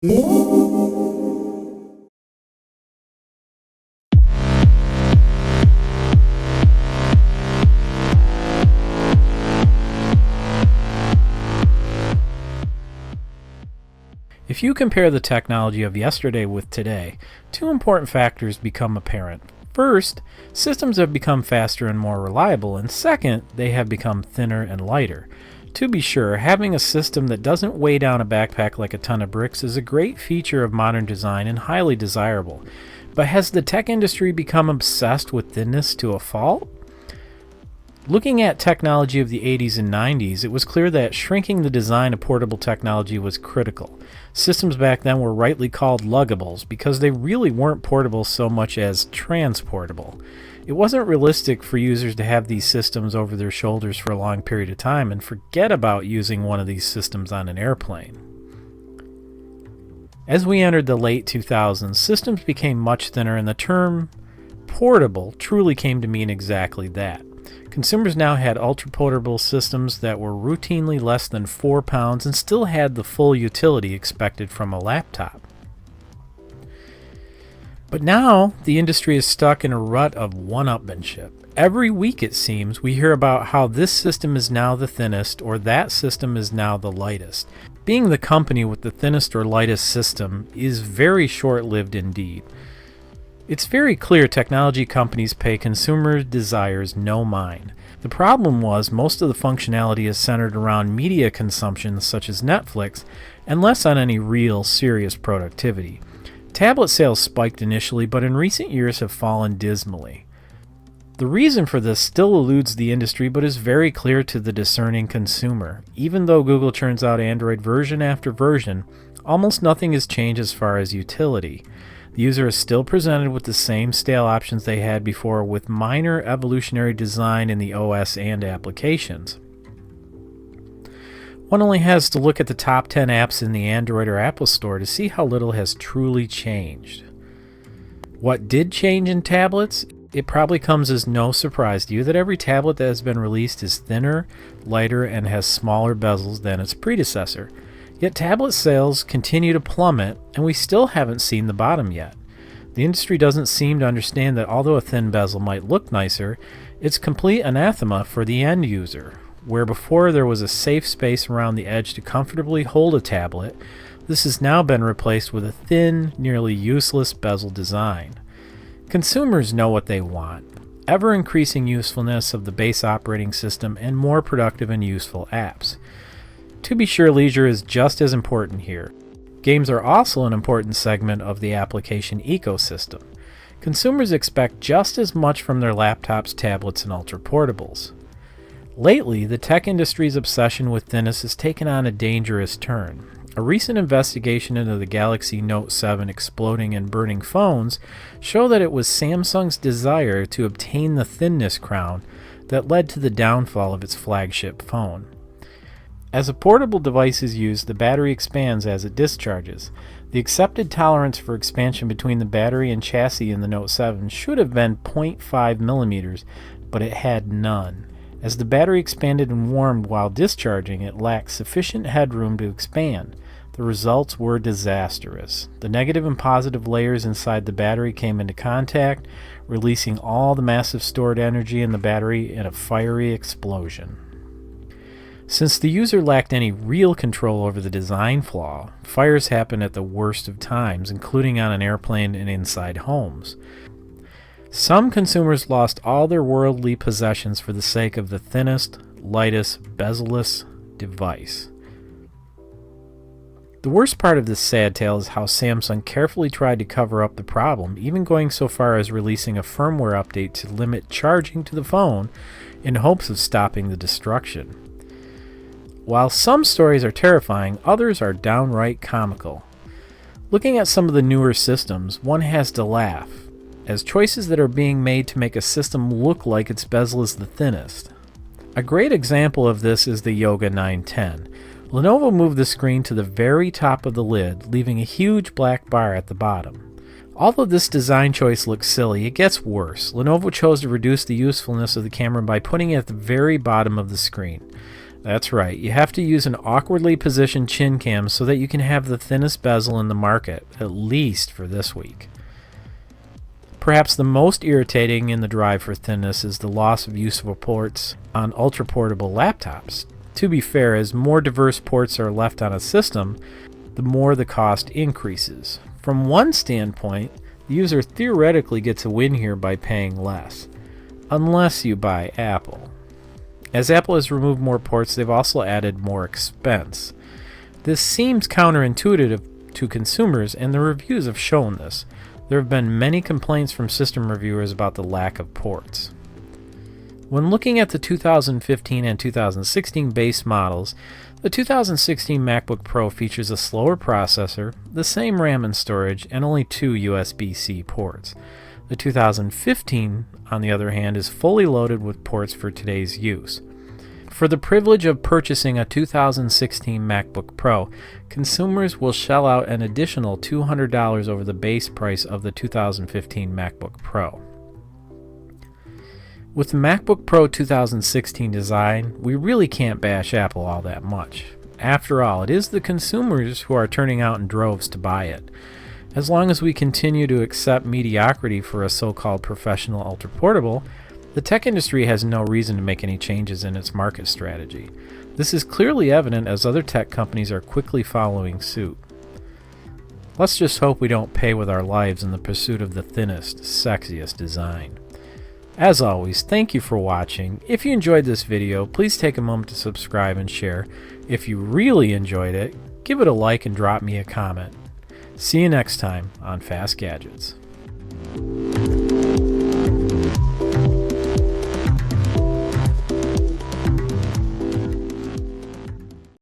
If you compare the technology of yesterday with today, two important factors become apparent. First, systems have become faster and more reliable, and second, they have become thinner and lighter. To be sure, having a system that doesn't weigh down a backpack like a ton of bricks is a great feature of modern design and highly desirable. But has the tech industry become obsessed with thinness to a fault? Looking at technology of the 80s and 90s, it was clear that shrinking the design of portable technology was critical. Systems back then were rightly called luggables because they really weren't portable so much as transportable. It wasn't realistic for users to have these systems over their shoulders for a long period of time and forget about using one of these systems on an airplane. As we entered the late 2000s, systems became much thinner and the term portable truly came to mean exactly that. Consumers now had ultraportable systems that were routinely less than 4 pounds and still had the full utility expected from a laptop. But now, the industry is stuck in a rut of one-upmanship. Every week, it seems, we hear about how this system is now the thinnest or that system is now the lightest. Being the company with the thinnest or lightest system is very short-lived indeed. It's very clear technology companies pay consumer desires no mind. The problem was most of the functionality is centered around media consumption such as Netflix and less on any real serious productivity. Tablet sales spiked initially, but in recent years have fallen dismally. The reason for this still eludes the industry but is very clear to the discerning consumer. Even though Google churns out Android version after version, almost nothing has changed as far as utility. The user is still presented with the same stale options they had before with minor evolutionary design in the OS and applications. One only has to look at the top 10 apps in the Android or Apple Store to see how little has truly changed. What did change in tablets? It probably comes as no surprise to you that every tablet that has been released is thinner, lighter, and has smaller bezels than its predecessor. Yet tablet sales continue to plummet, and we still haven't seen the bottom yet. The industry doesn't seem to understand that although a thin bezel might look nicer, it's complete anathema for the end user. Where before there was a safe space around the edge to comfortably hold a tablet, this has now been replaced with a thin, nearly useless bezel design. Consumers know what they want: ever-increasing usefulness of the base operating system and more productive and useful apps. To be sure, leisure is just as important here. Games are also an important segment of the application ecosystem. Consumers expect just as much from their laptops, tablets, and ultraportables. Lately, the tech industry's obsession with thinness has taken on a dangerous turn. A recent investigation into the Galaxy Note 7 exploding and burning phones show that it was Samsung's desire to obtain the thinness crown that led to the downfall of its flagship phone. As a portable device is used, the battery expands as it discharges. The accepted tolerance for expansion between the battery and chassis in the Note 7 should have been 0.5 millimeters, but it had none. As the battery expanded and warmed while discharging, it lacked sufficient headroom to expand. The results were disastrous. The negative and positive layers inside the battery came into contact, releasing all the massive stored energy in the battery in a fiery explosion. Since the user lacked any real control over the design flaw, fires happen at the worst of times, including on an airplane and inside homes. Some consumers lost all their worldly possessions for the sake of the thinnest, lightest, bezel-less device. The worst part of this sad tale is how Samsung carefully tried to cover up the problem, even going so far as releasing a firmware update to limit charging to the phone in hopes of stopping the destruction. While some stories are terrifying, others are downright comical. Looking at some of the newer systems, one has to laugh, as choices that are being made to make a system look like its bezel is the thinnest. A great example of this is the Yoga 910. Lenovo moved the screen to the very top of the lid, leaving a huge black bar at the bottom. Although this design choice looks silly, it gets worse. Lenovo chose to reduce the usefulness of the camera by putting it at the very bottom of the screen. That's right, you have to use an awkwardly positioned chin cam so that you can have the thinnest bezel in the market, at least for this week. Perhaps the most irritating in the drive for thinness is the loss of useful ports on ultraportable laptops. To be fair, as more diverse ports are left on a system, the more the cost increases. From one standpoint, the user theoretically gets a win here by paying less, unless you buy Apple. As Apple has removed more ports, they've also added more expense. This seems counterintuitive to consumers, and the reviews have shown this. There have been many complaints from system reviewers about the lack of ports. When looking at the 2015 and 2016 base models, the 2016 MacBook Pro features a slower processor, the same RAM and storage, and only 2 USB-C ports. The 2015, on the other hand, is fully loaded with ports for today's use. For the privilege of purchasing a 2016 MacBook Pro, consumers will shell out an additional $200 over the base price of the 2015 MacBook Pro. With the MacBook Pro 2016 design, we really can't bash Apple all that much. After all, it is the consumers who are turning out in droves to buy it. As long as we continue to accept mediocrity for a so-called professional ultraportable, the tech industry has no reason to make any changes in its market strategy. This is clearly evident as other tech companies are quickly following suit. Let's just hope we don't pay with our lives in the pursuit of the thinnest, sexiest design. As always, thank you for watching. If you enjoyed this video, please take a moment to subscribe and share. If you really enjoyed it, give it a like and drop me a comment. See you next time on Fast Gadgets.